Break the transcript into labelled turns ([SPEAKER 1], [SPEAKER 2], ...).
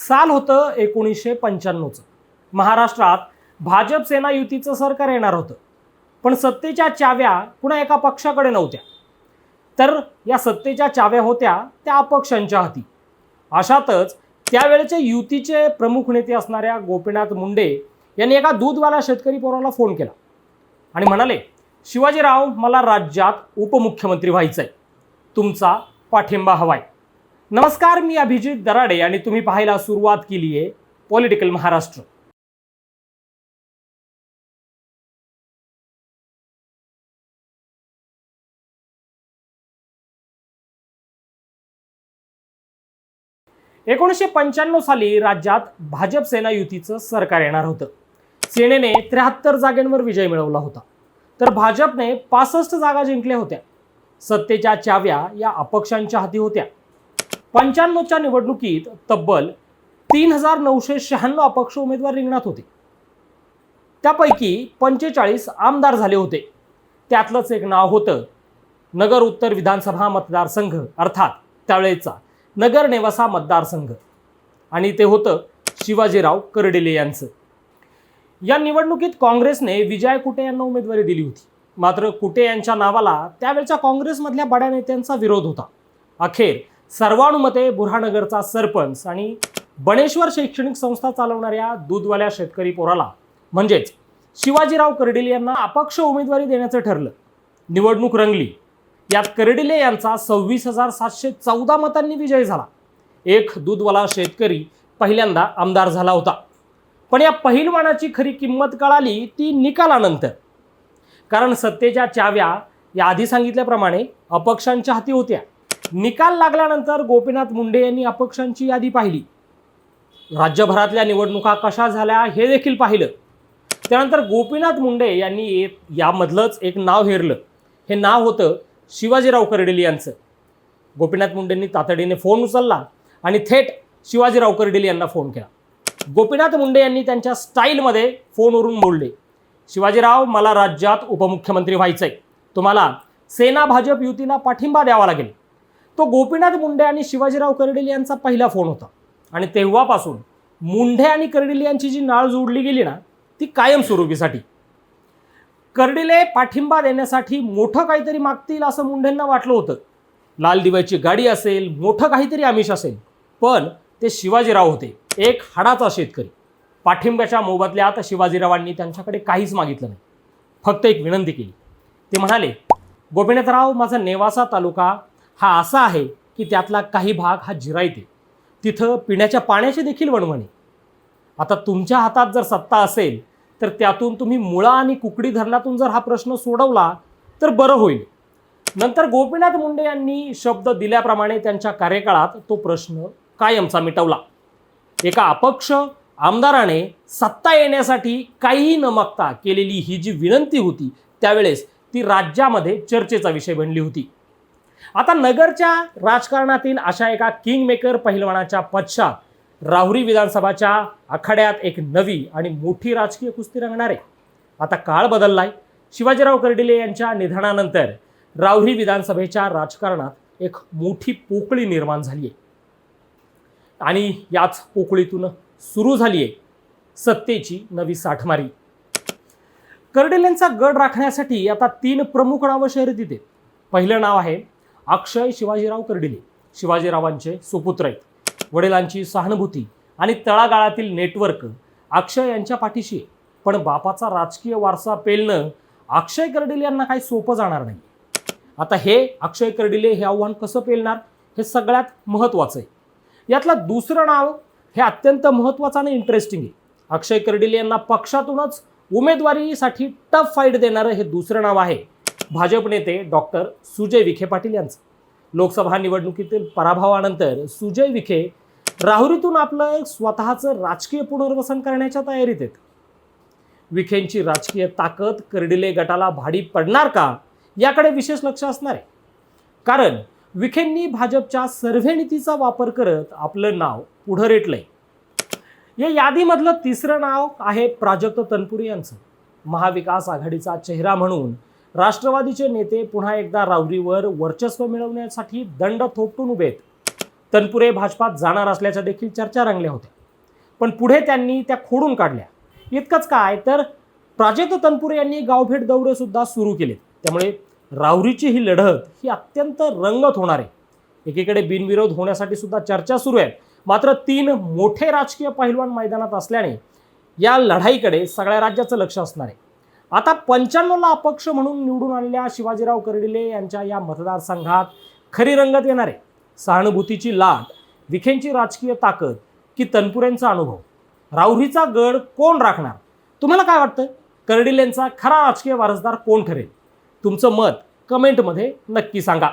[SPEAKER 1] साल होतं 1995चं. महाराष्ट्रात भाजप सेना युतीचं सरकार येणार होतं. पण सत्तेच्या चाव्या कुणा एका पक्षाकडे नव्हत्या, तर या सत्तेच्या चाव्या होत्या त्या अपक्षांच्या हाती. अशातच त्यावेळेचे युतीचे प्रमुख नेते असणाऱ्या गोपीनाथ मुंडे यांनी एका दूधवाला शेतकरी पोराला फोन केला आणि म्हणाले, शिवाजीराव, मला राज्यात उपमुख्यमंत्री व्हायचंय, तुमचा पाठिंबा हवाय. नमस्कार, मी अभिजित दराडे आणि तुम्ही पाहायला सुरुवात केली आहे पॉलिटिकल महाराष्ट्र. एकोणीसशे 95 साली राज्यात भाजप सेना युतीचं सरकार येणार होतं. सेनेने 73 जागांवर विजय मिळवला होता, तर भाजपने 65 जागा जिंकल्या होत्या. सत्तेच्या चाव्या या अपक्षांच्या हाती होत्या. 95च्या निवडणुकीत तब्बल 3996 अपक्ष उमेदवार रिंगणात होते. त्यापैकी 45 आमदार झाले होते. त्यातलंच एक नाव होतं नगर उत्तर विधानसभा मतदारसंघ, अर्थात त्यावेळेचा नगर नेवासा मतदारसंघ, आणि ते होतं शिवाजीराव कर्डिले यांचं. या निवडणुकीत काँग्रेसने विजय कुटे यांना उमेदवारी दिली होती. मात्र कुटे यांच्या नावाला त्यावेळच्या काँग्रेसमधल्या बड्या नेत्यांचा विरोध होता. अखेर सर्वानुमते बुऱ्हाणनगरचा सरपंच आणि बणेश्वर शैक्षणिक संस्था चालवणाऱ्या दूधवाल्या शेतकरी पोराला म्हणजेच शिवाजीराव कर्डिले यांना अपक्ष उमेदवारी देण्याचं ठरलं. निवडणूक रंगली. यात कर्डिले यांचा 26,714 मतांनी विजय झाला. एक दूधवाला शेतकरी पहिल्यांदा आमदार झाला होता. पण या पहिलवानाची खरी किंमत कळाली ती निकालानंतर. कारण सत्तेच्या चाव्या या आधी सांगितल्याप्रमाणे अपक्षांच्या हाती होत्या. निकाल लागल्यानंतर गोपीनाथ मुंडे यांनी अपक्षांची यादी पाहिली. राज्यभरातल्या निवडणुका कशा झाल्या हे देखील पाहिलं. त्यानंतर गोपीनाथ मुंडे यांनी यामधलंच एक नाव हेरलं. हे नाव होतं शिवाजीराव कर्डिले यांचं. गोपीनाथ मुंडेंनी तातडीने फोन उचलला आणि थेट शिवाजीराव कर्डिले यांना फोन केला. गोपीनाथ मुंडे यांनी त्यांच्या स्टाईलमध्ये फोनवरून बोलले, शिवाजीराव, मला राज्यात उपमुख्यमंत्री व्हायचंय, तुम्हाला सेना भाजप युतीला पाठिंबा द्यावा लागेल. तो गोपीनाथ मुंडे आणि शिवाजीराव कर्डिले यांचा पहिला फोन होता. आणि तेव्हापासून मुंडे आणि कर्डिले यांची जी नाळ जोडली गेली ना, ती कायमस्वरूपीसाठी. कर्डिले पाठिंबा देण्यासाठी मोठं काहीतरी मागतील असं मुंडेंना वाटलं होतं. लाल दिव्याची गाडी असेल, मोठं काहीतरी आमिष असेल. पण ते शिवाजीराव होते, एक हाडाचा शेतकरी. पाठिंब्याच्या मोबदल्यात शिवाजीरावांनी त्यांच्याकडे काहीच मागितलं नाही, फक्त एक विनंती केली. ते म्हणाले, गोपीनाथराव, माझा नेवासा तालुका हा असा आहे की त्यातला काही भाग हा जिरायते. तिथं पिण्याच्या पाण्याची देखील वणवण आहे. आता तुमच्या हातात जर सत्ता असेल तर त्यातून तुम्ही मुळा आणि कुकडी धरणातून जर हा प्रश्न सोडवला तर बरं होईल. नंतर गोपीनाथ मुंडे यांनी शब्द दिल्याप्रमाणे त्यांच्या कार्यकाळात तो प्रश्न कायमचा मिटवला. एका अपक्ष आमदाराने सत्ता येण्यासाठी काहीही न मागता केलेली ही जी विनंती होती, त्यावेळेस ती राज्यामध्ये चर्चेचा विषय बनली होती. आता नगरच्या राजकारणातील अशा एका किंगमेकर पहिलवानाच्या पश्चात राहुरी विधानसभाच्या आखाड्यात एक नवी आणि मोठी राजकीय कुस्ती रंगणार आहे. आता काळ बदललाय. शिवाजीराव कर्डिले यांच्या निधनानंतर राहुरी विधानसभेच्या राजकारणात एक मोठी पोकळी निर्माण झाली आहे. आणि याच पोकळीतून सुरू झाली आहे सत्तेची नवी साठमारी. कर्डिलेंचा गड राखण्यासाठी आता 3 प्रमुख नावं शर्यतीत आहेत. पहिलं नाव आहे अक्षय शिवाजीराव कर्डिले. शिवाजीरावांचे सुपुत्र आहेत. वडिलांची सहानुभूती आणि तळागाळातील नेटवर्क अक्षय यांच्या पाठीशी आहे. पण बापाचा राजकीय वारसा पेलणं अक्षय कर्डिले यांना काही सोपं जाणार नाही. आता हे अक्षय कर्डिले हे आव्हान कसं पेलणार हे सगळ्यात महत्त्वाचं आहे. यातलं दुसरं नाव हे अत्यंत महत्त्वाचं आणि इंटरेस्टिंग आहे. अक्षय कर्डिले यांना पक्षातूनच उमेदवारीसाठी टफ फाईट देणारं हे दुसरं नाव आहे भाजप नेते डॉक्टर सुजय विखे पाटील यांचं. लोकसभा निवडणुकीतील पराभवानंतर सुजय विखे राहुरीतून आपलं स्वतःचं राजकीय पुनर्वसन करण्याच्या तयारीत आहेत. विखेंची राजकीय ताकद कर्डिले गटाला भाडी पडणार का याकडे विशेष लक्ष असणार आहे. कारण विखेंनी भाजपच्या सर्व्हे नीतीचा वापर करत आपलं नाव पुढे रेटलंय. या यादीमधलं तिसरं नाव आहे प्राजक्त तनपुरे यांचं. महाविकास आघाडीचा चेहरा म्हणून राष्ट्रवादीचे नेते पुन्हा एकदा राहुरीवर वर्चस्व मिळवण्यासाठी दंड थोपटून उभे आहेत. तनपुरे भाजपात जाणार असल्याच्या देखील चर्चा रंगल्या होत्या, पण पुढे त्यांनी त्या खोडून काढल्या. इतकंच काय तर प्राजक्त तनपुरे यांनी गावभेट दौरे सुद्धा सुरू केले. त्यामुळे राहुरीची ही लढत ही अत्यंत रंगत होणार आहे. एकीकडे बिनविरोध होण्यासाठी सुद्धा चर्चा सुरू आहे, मात्र 3 मोठे राजकीय पैलवान मैदानात असल्याने या लढाईकडे सगळ्या राज्याचं लक्ष असणार आहे. आता 95ला अपक्ष म्हणून निवडून आलेल्या शिवाजीराव कर्डिले यांच्या या मतदारसंघात खरी रंगत येणार आहे. सहानुभूतीची लाट, विखेंची राजकीय ताकद की तनपुरेंचा अनुभव, राहुरीचा गड कोण राखणार? तुम्हाला काय वाटतं? कर्डिलेंचा खरा राजकीय वारसदार कोण ठरेल? तुमचं मत कमेंटमध्ये नक्की सांगा.